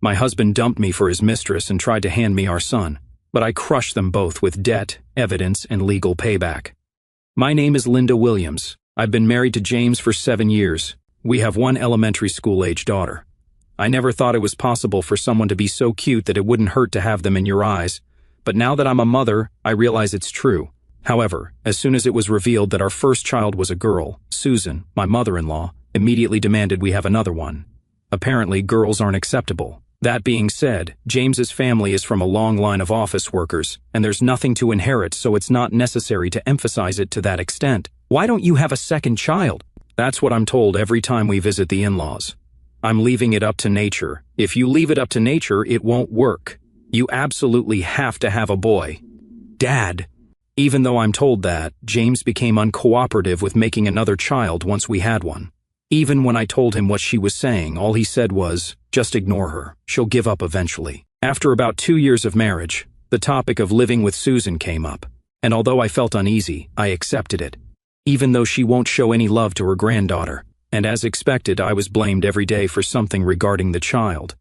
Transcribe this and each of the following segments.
My husband dumped me for his mistress and tried to hand me our son, but I crushed them both with debt, evidence, and legal payback. My name is Linda Williams. I've been married to James for 7 years. We have one elementary school-age daughter. I never thought it was possible for someone to be so cute that it wouldn't hurt to have them in your eyes, but now that I'm a mother, I realize it's true. However, as soon as it was revealed that our first child was a girl, Susan, my mother-in-law, immediately demanded we have another one. Apparently, girls aren't acceptable. That being said, James's family is from a long line of office workers, and there's nothing to inherit, so it's not necessary to emphasize it to that extent. Why don't you have a second child? That's what I'm told every time we visit the in-laws. I'm leaving it up to nature. If you leave it up to nature, it won't work. You absolutely have to have a boy. Dad. Even though I'm told that, James became uncooperative with making another child once we had one. Even when I told him what she was saying, all he said was, just ignore her. She'll give up eventually. After about 2 years of marriage, the topic of living with Susan came up, and although I felt uneasy, I accepted it. Even though she won't show any love to her granddaughter, and as expected, I was blamed every day for something regarding the child.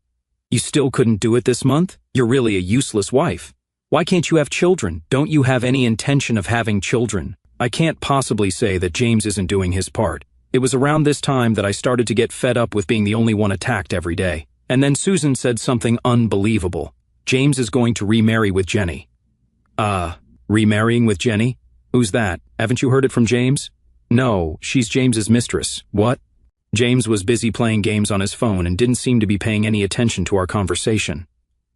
You still couldn't do it this month? You're really a useless wife. Why can't you have children? Don't you have any intention of having children? I can't possibly say that James isn't doing his part. It was around this time that I started to get fed up with being the only one attacked every day. And then Susan said something unbelievable. James is going to remarry with Jenny. Remarrying with Jenny? Who's that? Haven't you heard it from James? No, she's James's mistress. What? James was busy playing games on his phone and didn't seem to be paying any attention to our conversation.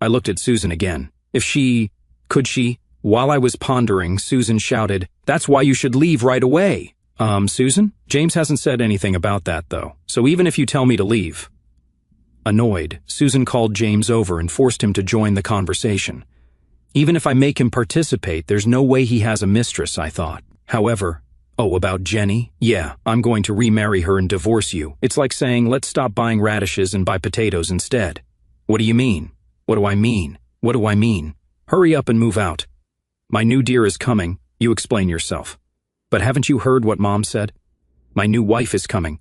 I looked at Susan again. Could she? While I was pondering, Susan shouted, "That's why you should leave right away." Susan? James hasn't said anything about that, though, so even if you tell me to leave. Annoyed, Susan called James over and forced him to join the conversation. Even if I make him participate, there's no way he has a mistress, I thought. However, about Jenny? Yeah, I'm going to remarry her and divorce you. It's like saying, let's stop buying radishes and buy potatoes instead. What do you mean? What do I mean? What do I mean? Hurry up and move out. My new dear is coming, you explain yourself. But haven't you heard what Mom said? My new wife is coming.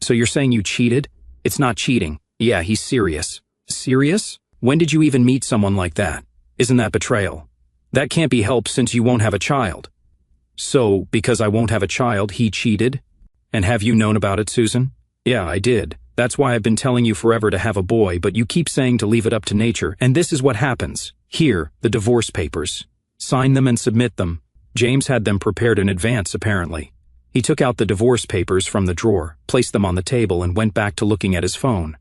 So you're saying you cheated? It's not cheating. Yeah, he's serious. Serious? When did you even meet someone like that? Isn't that betrayal? That can't be helped since you won't have a child. So, because I won't have a child, he cheated? And have you known about it, Susan? Yeah, I did. That's why I've been telling you forever to have a boy, but you keep saying to leave it up to nature, and this is what happens. Here, the divorce papers. Sign them and submit them. James had them prepared in advance, apparently. He took out the divorce papers from the drawer, placed them on the table, and went back to looking at his phone.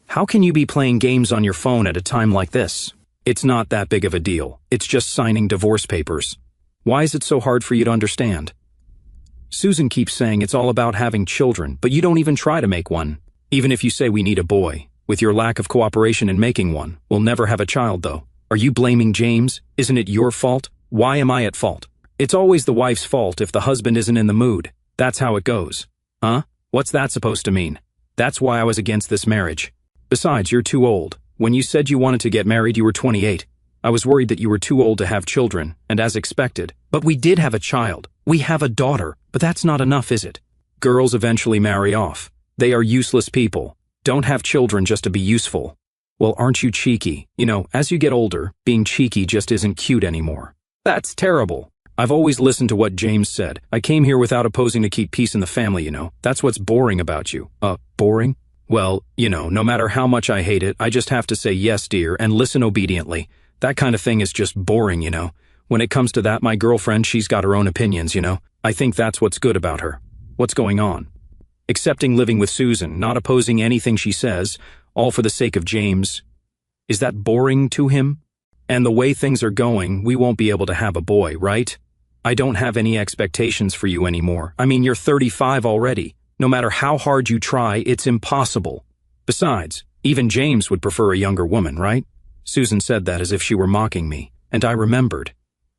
How can you be playing games on your phone at a time like this? It's not that big of a deal. It's just signing divorce papers. Why is it so hard for you to understand? Susan keeps saying it's all about having children, but you don't even try to make one. Even if you say we need a boy, with your lack of cooperation in making one, we'll never have a child, though. Are you blaming James? Isn't it your fault? Why am I at fault? It's always the wife's fault if the husband isn't in the mood. That's how it goes. Huh? What's that supposed to mean? That's why I was against this marriage. Besides, you're too old. When you said you wanted to get married, you were 28. I was worried that you were too old to have children, and as expected. But we did have a child. We have a daughter, but that's not enough, is it? Girls eventually marry off. They are useless people. Don't have children just to be useful. Well, aren't you cheeky? You know, as you get older, being cheeky just isn't cute anymore. That's terrible. I've always listened to what James said. I came here without opposing to keep peace in the family, you know. That's what's boring about you. Boring? Well, you know, no matter how much I hate it, I just have to say yes, dear, and listen obediently. That kind of thing is just boring, you know. When it comes to that, my girlfriend, she's got her own opinions, you know. I think that's what's good about her. What's going on? Accepting living with Susan, not opposing anything she says, all for the sake of James. Is that boring to him? And the way things are going, we won't be able to have a boy, right? I don't have any expectations for you anymore. I mean, you're 35 already. No matter how hard you try, it's impossible. Besides, even James would prefer a younger woman, right? Susan said that as if she were mocking me, and I remembered.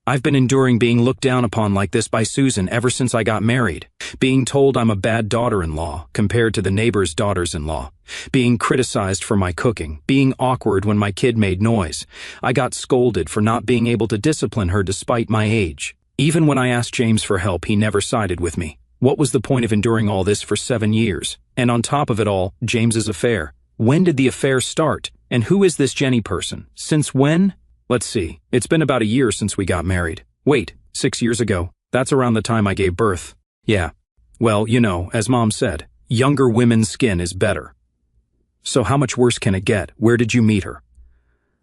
I've been enduring being looked down upon like this by Susan ever since I got married. Being told I'm a bad daughter-in-law compared to the neighbor's daughters-in-law. Being criticized for my cooking. Being awkward when my kid made noise. I got scolded for not being able to discipline her despite my age. Even when I asked James for help, he never sided with me. What was the point of enduring all this for 7 years? And on top of it all, James's affair. When did the affair start? And who is this Jenny person? Since when? Let's see. It's been about a year since we got married. Wait, 6 years ago. That's around the time I gave birth. Yeah. Well, you know, as Mom said, younger women's skin is better. So how much worse can it get? Where did you meet her?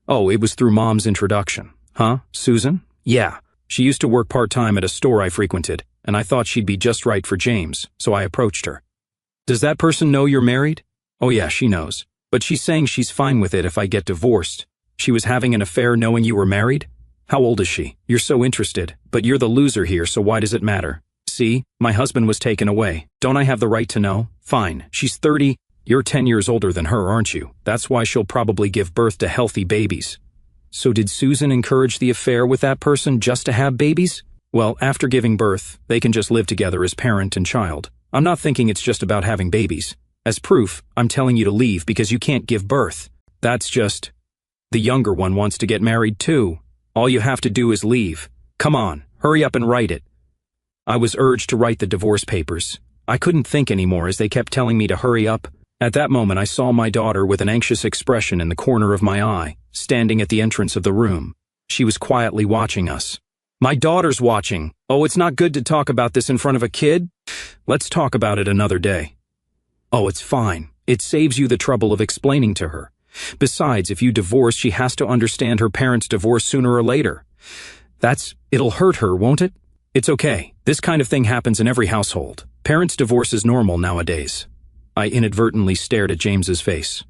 Oh, it was through Mom's introduction. Huh? Susan? Yeah. She used to work part-time at a store I frequented, and I thought she'd be just right for James, so I approached her. Does that person know you're married? Oh yeah, she knows. But she's saying she's fine with it if I get divorced. She was having an affair knowing you were married? How old is she? You're so interested, but you're the loser here, so why does it matter? See, my husband was taken away. Don't I have the right to know? Fine, she's 30. You're 10 years older than her, aren't you? That's why she'll probably give birth to healthy babies. So did Susan encourage the affair with that person just to have babies? Well, after giving birth, they can just live together as parent and child. I'm not thinking it's just about having babies. As proof, I'm telling you to leave because you can't give birth. That's just... The younger one wants to get married too. All you have to do is leave. Come on, hurry up and write it. I was urged to write the divorce papers. I couldn't think anymore as they kept telling me to hurry up. At that moment, I saw my daughter with an anxious expression in the corner of my eye, standing at the entrance of the room. She was quietly watching us. My daughter's watching. Oh, it's not good to talk about this in front of a kid? Let's talk about it another day. Oh, it's fine. It saves you the trouble of explaining to her. Besides, if you divorce, she has to understand her parents' divorce sooner or later. It'll hurt her, won't it? It's okay. This kind of thing happens in every household. Parents' divorce is normal nowadays. I inadvertently stared at James's face.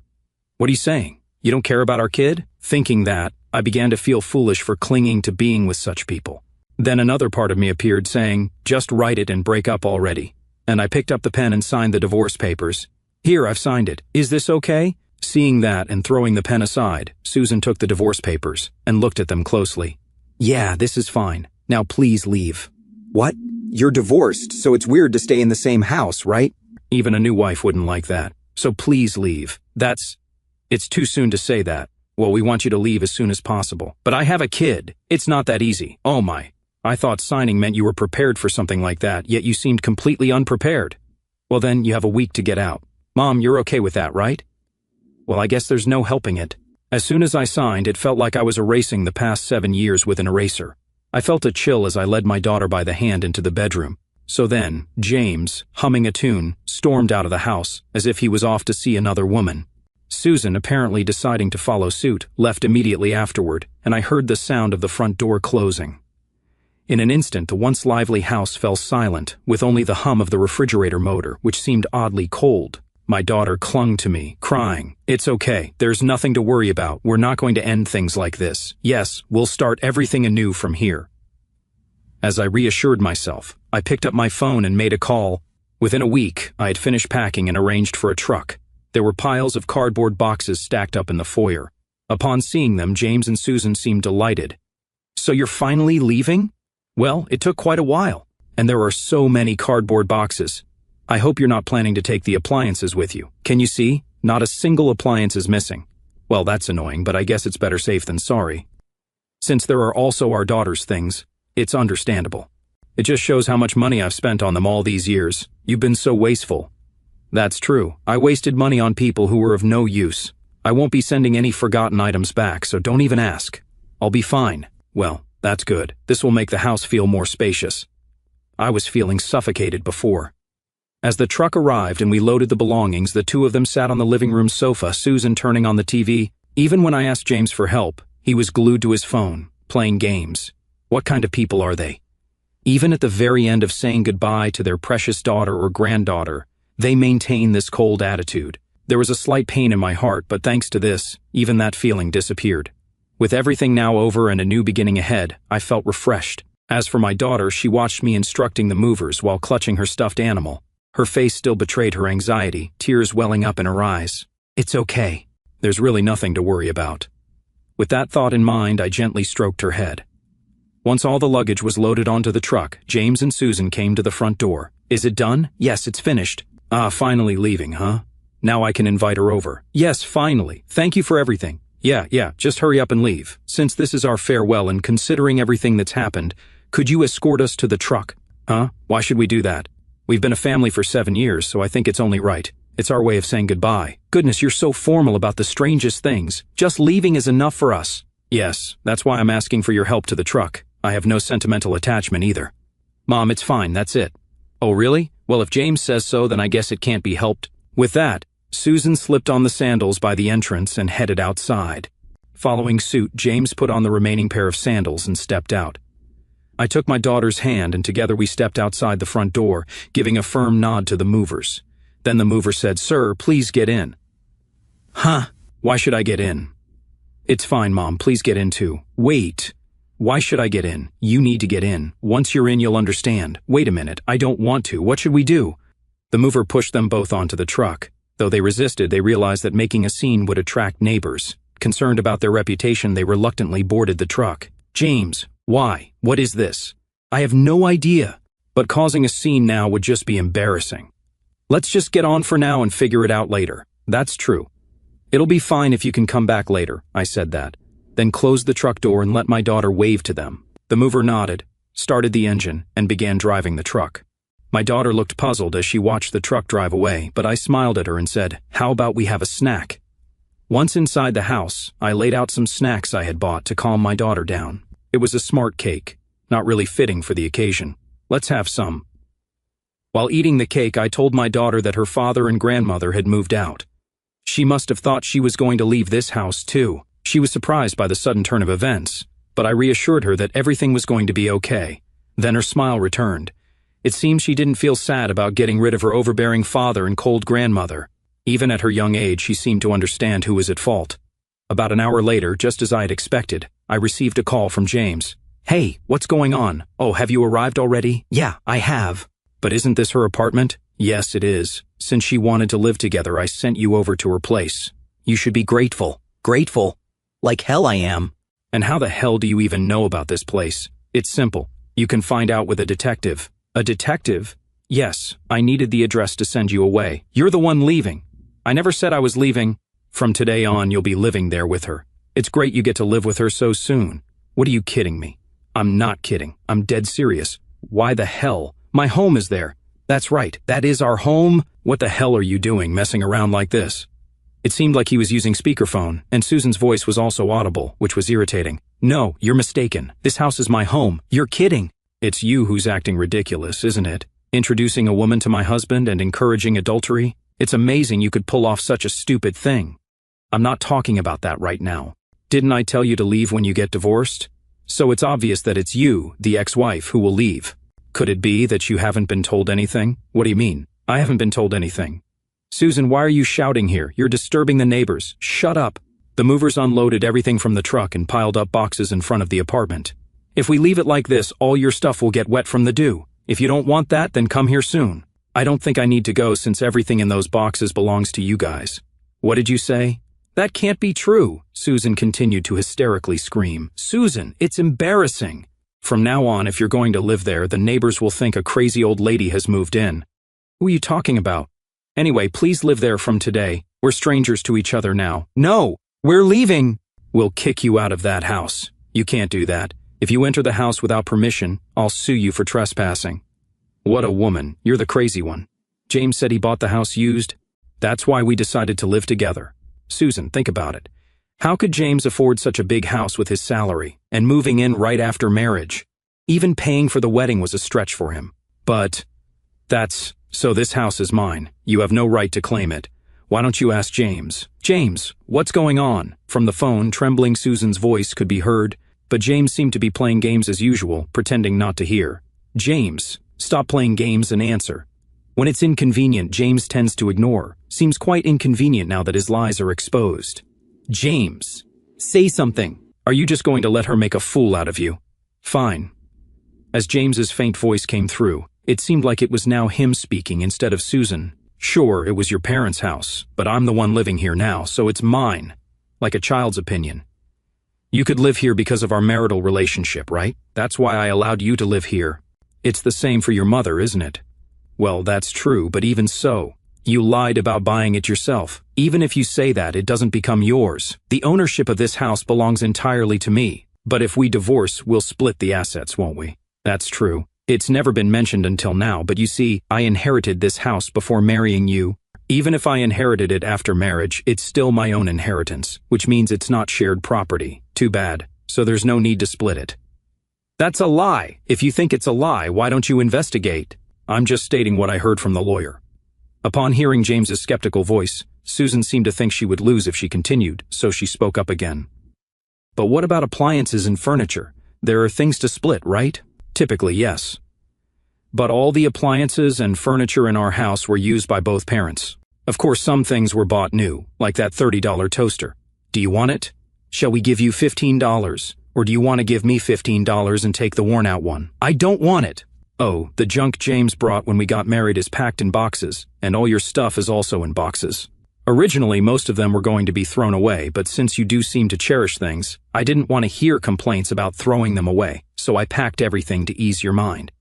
What are you saying? You don't care about our kid? Thinking that, I began to feel foolish for clinging to being with such people. Then another part of me appeared saying, just write it and break up already. And I picked up the pen and signed the divorce papers. Here, I've signed it. Is this okay? Seeing that and throwing the pen aside, Susan took the divorce papers and looked at them closely. Yeah, this is fine. Now please leave. What? You're divorced, so it's weird to stay in the same house, right? Even a new wife wouldn't like that. So please leave. It's too soon to say that. Well, we want you to leave as soon as possible. But I have a kid. It's not that easy. Oh my. I thought signing meant you were prepared for something like that, yet you seemed completely unprepared. Well then, you have a week to get out. Mom, you're okay with that, right? Well, I guess there's no helping it. As soon as I signed, it felt like I was erasing the past 7 years with an eraser. I felt a chill as I led my daughter by the hand into the bedroom. So then, James, humming a tune, stormed out of the house, as if he was off to see another woman. Susan, apparently deciding to follow suit, left immediately afterward, and I heard the sound of the front door closing. In an instant, the once lively house fell silent, with only the hum of the refrigerator motor, which seemed oddly cold. My daughter clung to me, crying, "It's okay, there's nothing to worry about, we're not going to end things like this. Yes, we'll start everything anew from here." As I reassured myself, I picked up my phone and made a call. Within a week, I had finished packing and arranged for a truck. There were piles of cardboard boxes stacked up in the foyer. Upon seeing them, James and Susan seemed delighted. "So you're finally leaving?" "Well, it took quite a while, and there are so many cardboard boxes. I hope you're not planning to take the appliances with you. Can you see? Not a single appliance is missing." Well, that's annoying, but I guess it's better safe than sorry. Since there are also our daughter's things, it's understandable. It just shows how much money I've spent on them all these years. You've been so wasteful. That's true. I wasted money on people who were of no use. I won't be sending any forgotten items back, so don't even ask. I'll be fine. Well, that's good. This will make the house feel more spacious. I was feeling suffocated before. As the truck arrived and we loaded the belongings, the two of them sat on the living room sofa, Susan turning on the TV. Even when I asked James for help, he was glued to his phone, playing games. What kind of people are they? Even at the very end of saying goodbye to their precious daughter or granddaughter, they maintain this cold attitude. There was a slight pain in my heart, but thanks to this, even that feeling disappeared. With everything now over and a new beginning ahead, I felt refreshed. As for my daughter, she watched me instructing the movers while clutching her stuffed animal. Her face still betrayed her anxiety, tears welling up in her eyes. It's okay. There's really nothing to worry about. With that thought in mind, I gently stroked her head. Once all the luggage was loaded onto the truck, James and Susan came to the front door. Is it done? Yes, it's finished. Ah, finally leaving, huh? Now I can invite her over. Yes, finally. Thank you for everything. Yeah, just hurry up and leave. Since this is our farewell and considering everything that's happened, could you escort us to the truck? Huh? Why should we do that? We've been a family for 7 years, so I think it's only right. It's our way of saying goodbye. Goodness, you're so formal about the strangest things. Just leaving is enough for us. Yes, that's why I'm asking for your help to the truck. I have no sentimental attachment either. Mom, it's fine, that's it. Oh, really? Well, if James says so, then I guess it can't be helped. With that, Susan slipped on the sandals by the entrance and headed outside. Following suit, James put on the remaining pair of sandals and stepped out. I took my daughter's hand and together we stepped outside the front door, giving a firm nod to the movers. Then the mover said, "Sir, please get in." Huh? Why should I get in? It's fine, Mom, please get in too. Wait. Why should I get in? You need to get in. Once you're in, you'll understand. Wait a minute, I don't want to. What should we do? The mover pushed them both onto the truck. Though they resisted, they realized that making a scene would attract neighbors. Concerned about their reputation, they reluctantly boarded the truck. James, why? What is this? I have no idea. But causing a scene now would just be embarrassing. Let's just get on for now and figure it out later. That's true. It'll be fine if you can come back later, I said that. Then closed the truck door and let my daughter wave to them. The mover nodded, started the engine, and began driving the truck. My daughter looked puzzled as she watched the truck drive away, but I smiled at her and said, "How about we have a snack?" Once inside the house, I laid out some snacks I had bought to calm my daughter down. It was a smart cake, not really fitting for the occasion. Let's have some. While eating the cake, I told my daughter that her father and grandmother had moved out. She must have thought she was going to leave this house too. She was surprised by the sudden turn of events, but I reassured her that everything was going to be okay. Then her smile returned. It seemed she didn't feel sad about getting rid of her overbearing father and cold grandmother. Even at her young age, she seemed to understand who was at fault. About an hour later, just as I had expected, I received a call from James. "Hey, what's going on? Oh, have you arrived already?" "Yeah, I have." "But isn't this her apartment?" "Yes, it is. Since she wanted to live together, I sent you over to her place. You should be grateful." "Grateful? Like hell I am." "And how the hell do you even know about this place?" "It's simple. You can find out with a detective." "A detective?" "Yes, I needed the address to send you away. You're the one leaving." "I never said I was leaving." "From today on, you'll be living there with her. It's great you get to live with her so soon." "What are you kidding me?" "I'm not kidding. I'm dead serious." "Why the hell? My home is there." "That's right. That is our home." "What the hell are you doing, messing around like this?" It seemed like he was using speakerphone, and Susan's voice was also audible, which was irritating. "No, you're mistaken. This house is my home. You're kidding." "It's you who's acting ridiculous, isn't it? Introducing a woman to my husband and encouraging adultery? It's amazing you could pull off such a stupid thing." "I'm not talking about that right now. Didn't I tell you to leave when you get divorced? So it's obvious that it's you, the ex-wife, who will leave. Could it be that you haven't been told anything?" "What do you mean? I haven't been told anything." "Susan, why are you shouting here? You're disturbing the neighbors." "Shut up." The movers unloaded everything from the truck and piled up boxes in front of the apartment. "If we leave it like this, all your stuff will get wet from the dew. If you don't want that, then come here soon." "I don't think I need to go since everything in those boxes belongs to you guys." "What did you say?" "That can't be true," Susan continued to hysterically scream. "Susan, it's embarrassing. From now on, if you're going to live there, the neighbors will think a crazy old lady has moved in." "Who are you talking about?" "Anyway, please live there from today. We're strangers to each other now." "No, we're leaving." "We'll kick you out of that house. You can't do that. If you enter the house without permission, I'll sue you for trespassing." "What a woman. You're the crazy one." "James said he bought the house used. That's why we decided to live together." "Susan, think about it. How could James afford such a big house with his salary, and moving in right after marriage? Even paying for the wedding was a stretch for him. But so this house is mine. You have no right to claim it. Why don't you ask James?" "James, what's going on?" From the phone, trembling Susan's voice could be heard, but James seemed to be playing games as usual, pretending not to hear. "James, stop playing games and answer." When it's inconvenient, James tends to ignore. Seems quite inconvenient now that his lies are exposed. "James, say something. Are you just going to let her make a fool out of you?" "Fine." As James's faint voice came through, it seemed like it was now him speaking instead of Susan. "Sure, it was your parents' house, but I'm the one living here now, so it's mine. Like a child's opinion. You could live here because of our marital relationship, right? That's why I allowed you to live here. It's the same for your mother, isn't it?" "Well, that's true, but even so, you lied about buying it yourself. Even if you say that, it doesn't become yours. The ownership of this house belongs entirely to me. But if we divorce, we'll split the assets, won't we?" "That's true. It's never been mentioned until now, but you see, I inherited this house before marrying you." Even if I inherited it after marriage, it's still my own inheritance, which means it's not shared property. Too bad. So there's no need to split it. That's a lie. If you think it's a lie, why don't you investigate? I'm just stating what I heard from the lawyer. Upon hearing James's skeptical voice, Susan seemed to think she would lose if she continued, so she spoke up again. But what about appliances and furniture? There are things to split, right? Typically, yes. But all the appliances and furniture in our house were used by both parents. Of course, some things were bought new, like that $30 toaster. Do you want it? Shall we give you $15? Or do you want to give me $15 and take the worn-out one? I don't want it. Oh, the junk James brought when we got married is packed in boxes, and all your stuff is also in boxes. Originally, most of them were going to be thrown away, but since you do seem to cherish things, I didn't want to hear complaints about throwing them away, so I packed everything to ease your mind.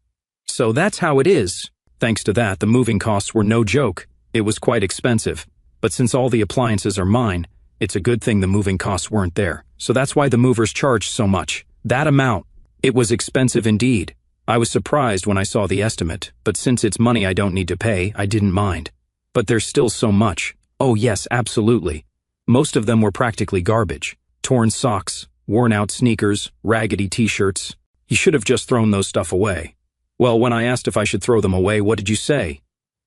So that's how it is. Thanks to that, the moving costs were no joke. It was quite expensive, but since all the appliances are mine, it's a good thing the moving costs weren't there, so that's why the movers charged so much. That amount. It was expensive indeed. I was surprised when I saw the estimate, but since it's money I don't need to pay, I didn't mind. But there's still so much. Oh yes, absolutely. Most of them were practically garbage. Torn socks, worn-out sneakers, raggedy t-shirts. You should have just thrown those stuff away. Well, when I asked if I should throw them away, what did you say?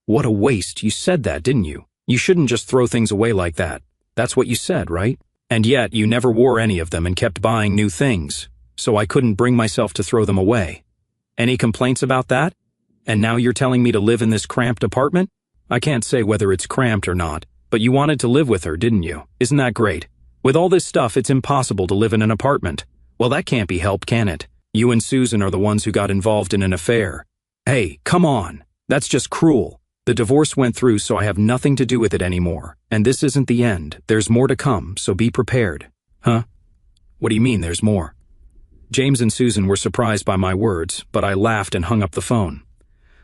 What a waste. You said that, didn't you? You shouldn't just throw things away like that. That's what you said, right? And yet, you never wore any of them and kept buying new things. So I couldn't bring myself to throw them away. Any complaints about that? And now you're telling me to live in this cramped apartment? I can't say whether it's cramped or not, but you wanted to live with her, didn't you? Isn't that great? With all this stuff, it's impossible to live in an apartment. Well, that can't be helped, can it? You and Susan are the ones who got involved in an affair. Hey, come on. That's just cruel. The divorce went through, so I have nothing to do with it anymore. And this isn't the end. There's more to come, so be prepared. Huh? What do you mean there's more? James and Susan were surprised by my words, but I laughed and hung up the phone.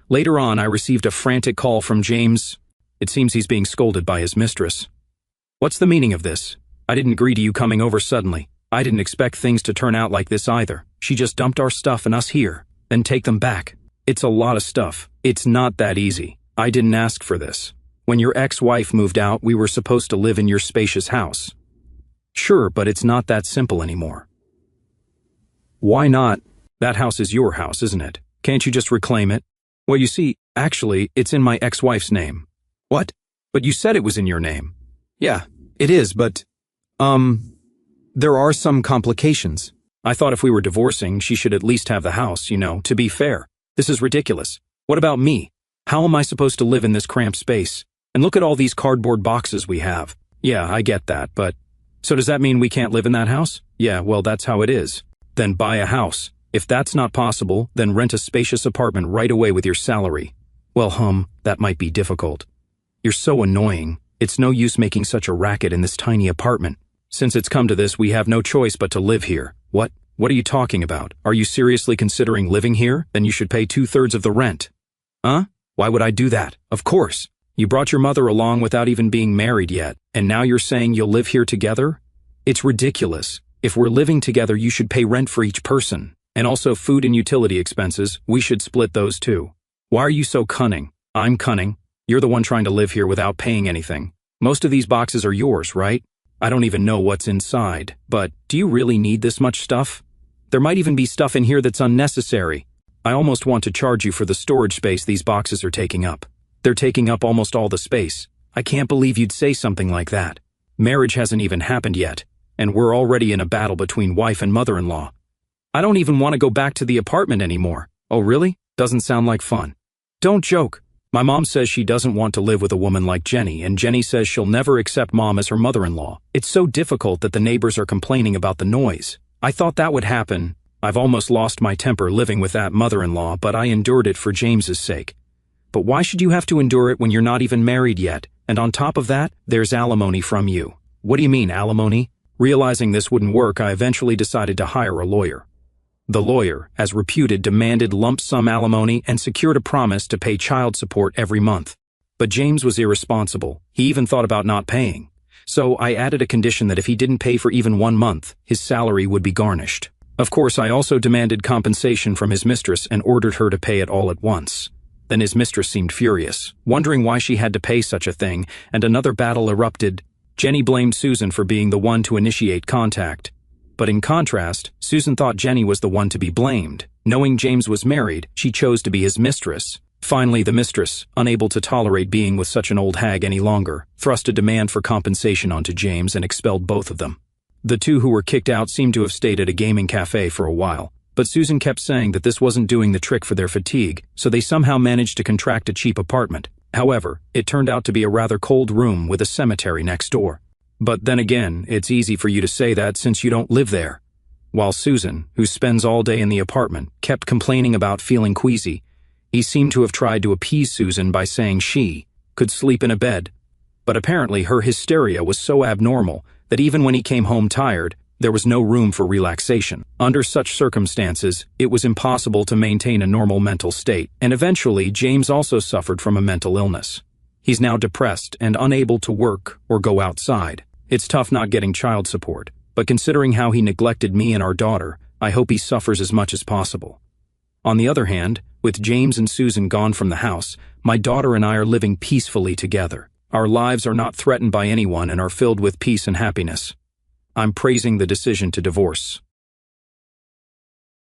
Later on, I received a frantic call from James. It seems he's being scolded by his mistress. What's the meaning of this? I didn't agree to you coming over suddenly. I didn't expect things to turn out like this either. She just dumped our stuff and us here, then take them back. It's a lot of stuff. It's not that easy. I didn't ask for this. When your ex-wife moved out, we were supposed to live in your spacious house. Sure, but it's not that simple anymore. Why not? That house is your house, isn't it? Can't you just reclaim it? Well, you see, actually, it's in my ex-wife's name. What? But you said it was in your name. Yeah, it is, but, there are some complications. I thought if we were divorcing, she should at least have the house, to be fair. This is ridiculous. What about me? How am I supposed to live in this cramped space? And look at all these cardboard boxes we have. Yeah, I get that, but... So does that mean we can't live in that house? Yeah, well, that's how it is. Then buy a house. If that's not possible, then rent a spacious apartment right away with your salary. Well, that might be difficult. You're so annoying. It's no use making such a racket in this tiny apartment. Since it's come to this, we have no choice but to live here. What? What are you talking about? Are you seriously considering living here? Then you should pay 2/3 of the rent. Huh? Why would I do that? Of course. You brought your mother along without even being married yet, and now you're saying you'll live here together? It's ridiculous. If we're living together, you should pay rent for each person. And also food and utility expenses, we should split those too. Why are you so cunning? I'm cunning. You're the one trying to live here without paying anything. Most of these boxes are yours, right? I don't even know what's inside, but do you really need this much stuff? There might even be stuff in here that's unnecessary. I almost want to charge you for the storage space these boxes are taking up. They're taking up almost all the space. I can't believe you'd say something like that. Marriage hasn't even happened yet, and we're already in a battle between wife and mother-in-law. I don't even want to go back to the apartment anymore. Oh really? Doesn't sound like fun. Don't joke. My mom says she doesn't want to live with a woman like Jenny, and Jenny says she'll never accept Mom as her mother-in-law. It's so difficult that the neighbors are complaining about the noise. I thought that would happen. I've almost lost my temper living with that mother-in-law, but I endured it for James's sake. But why should you have to endure it when you're not even married yet? And on top of that, there's alimony from you. What do you mean, alimony? Realizing this wouldn't work, I eventually decided to hire a lawyer. The lawyer, as reputed, demanded lump sum alimony and secured a promise to pay child support every month. But James was irresponsible. He even thought about not paying. So I added a condition that if he didn't pay for even 1 month, his salary would be garnished. Of course, I also demanded compensation from his mistress and ordered her to pay it all at once. Then his mistress seemed furious, wondering why she had to pay such a thing, and another battle erupted. Jenny blamed Susan for being the one to initiate contact. But in contrast, Susan thought Jenny was the one to be blamed. Knowing James was married, she chose to be his mistress. Finally, the mistress, unable to tolerate being with such an old hag any longer, thrust a demand for compensation onto James and expelled both of them. The two who were kicked out seemed to have stayed at a gaming cafe for a while, but Susan kept saying that this wasn't doing the trick for their fatigue, so they somehow managed to contract a cheap apartment. However, it turned out to be a rather cold room with a cemetery next door. But then again, it's easy for you to say that since you don't live there. While Susan, who spends all day in the apartment, kept complaining about feeling queasy, he seemed to have tried to appease Susan by saying she could sleep in a bed. But apparently her hysteria was so abnormal that even when he came home tired, there was no room for relaxation. Under such circumstances, it was impossible to maintain a normal mental state, and eventually James also suffered from a mental illness. He's now depressed and unable to work or go outside. It's tough not getting child support, but considering how he neglected me and our daughter, I hope he suffers as much as possible. On the other hand, with James and Susan gone from the house, my daughter and I are living peacefully together. Our lives are not threatened by anyone and are filled with peace and happiness. I'm praising the decision to divorce.